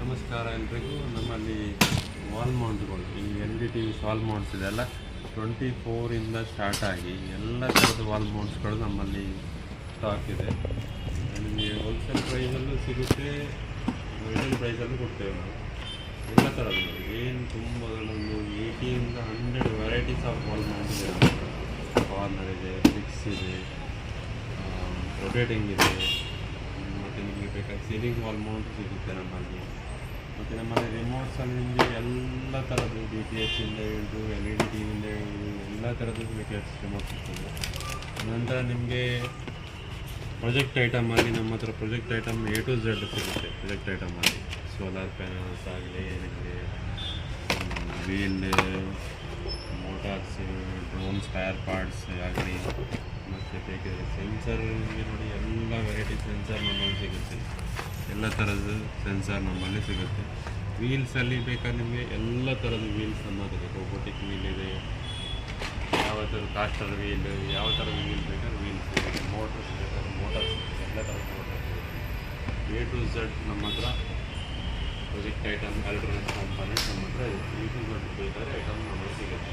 ನಮಸ್ಕಾರ ಎಲ್ರಿಗೂ. ನಮ್ಮಲ್ಲಿ ವಾಲ್ ಮೌಂಟ್ಗಳು ಈ LDT ವಾಲ್ ಮೌಂಟ್ಸ್ ಇದೆಲ್ಲ 24 ಸ್ಟಾರ್ಟ್ ಆಗಿ ಎಲ್ಲ ಥರದ ವಾಲ್ ಮೌಂಟ್ಸ್ಗಳು ನಮ್ಮಲ್ಲಿ ಸ್ಟಾಕ್ ಇದೆ. ನಿಮಗೆ ಹೋಲ್ಸೇಲ್ ಪ್ರೈಸಲ್ಲೂ ಸಿಗುತ್ತೆ, ರಿಟೇಲ್ ಪ್ರೈಸಲ್ಲೂ ಕೊಡ್ತೇವೆ ನಾವು. ಎಲ್ಲ ಥರದ್ದು ಏನು ತುಂಬ ಒಂದು 80 100 ವೆರೈಟೀಸ್ ಆಫ್ ವಾಲ್ ಮೌಂಟ್ ಇದೆ. ಕಾರ್ನರ್ ಇದೆ, ಫಿಕ್ಸ್ ಇದೆ, ರೊಟೇಟಿಂಗ್ ಇದೆ, ಮತ್ತು ನಿಮಗೆ ಬೇಕಾದ ಸೀಲಿಂಗ್ ವಾಲ್ ಮೌಂಟ್ ಸಿಗುತ್ತೆ ನಮ್ಮಲ್ಲಿ. ಮತ್ತು ನಮ್ಮಲ್ಲಿ ರಿಮೋಟ್ಸಲ್ಲಿ ನಿಮಗೆ ಎಲ್ಲ ಥರದ್ದು DTH ಇಂದ ಹಿಡಿದು LED ಟಿವಿಯಿಂದ ಹಿಡಿದು ಎಲ್ಲ ಥರದ್ದು ಬೇಕಾದ ರಿಮೋಟ್ ಸಿಗ್ತದೆ. ನಂತರ ನಿಮಗೆ ಪ್ರೊಜೆಕ್ಟ್ ಐಟಮಲ್ಲಿ ನಮ್ಮ ಹತ್ರ project item A to Z ಸಿಗುತ್ತೆ. ಪ್ರೊಜೆಕ್ಟ್ ಐಟಮಲ್ಲಿ ಸೋಲಾರ್ ಪ್ಯಾನಲ್ಸ್ ಆಗಲಿ, ನಿಮಗೆ wheel, motors, drone spare parts ಆಗಲಿ, ಮತ್ತು ಬೇಕಿದ್ರೆ ಸೆನ್ಸರ್ ನೋಡಿ ಎಲ್ಲ ವೆರೈಟಿ ಸೆನ್ಸರ್ ನಮ್ಮಲ್ಲಿ ಸಿಗುತ್ತೆ. ಎಲ್ಲ ಥರದ ಸೆನ್ಸರ್ ನಮ್ಮಲ್ಲಿ ಸಿಗುತ್ತೆ. ವೀಲ್ಸಲ್ಲಿ ಬೇಕಾದ್ರೆ ನಿಮಗೆ ಎಲ್ಲ ಥರದ ವೀಲ್ಸ್ ನಮ್ಮ ಹತ್ರ ಇದೆ. ರೋಬೋಟಿಕ್ ವೀಲ್ ಇದೆ, ಯಾವ ಥರ ಕಾಸ್ಟರ್ ವೀಲ್, ಯಾವ ಥರದ ವೀಲ್ ಬೇಕಾದ್ರೆ ವೀಲ್ಸ್ ಸಿಗುತ್ತೆ. ಮೋಟರ್ಸ್ ಬೇಕಾದ್ರೆ ಮೋಟರ್ಸ್ ಸಿಗುತ್ತೆ, ಎಲ್ಲ ಥರದ ಮೋಟರ್ಸ್ ಸಿಗುತ್ತೆ. A to Z ನಮ್ಮ ಹತ್ರ ಪ್ರೊಜೆಕ್ಟ್ ಐಟಮ್, ಎಲೆಕ್ಟ್ರಾನಿಕ್ಸ್ ಕಾಂಪೋನೆಂಟ್ ನಮ್ಮ ಹತ್ರ ಇದೆ. A to Z ಬೇಕಾದ್ರೆ ಐಟಮ್ ನಮಗೆ ಸಿಗುತ್ತೆ.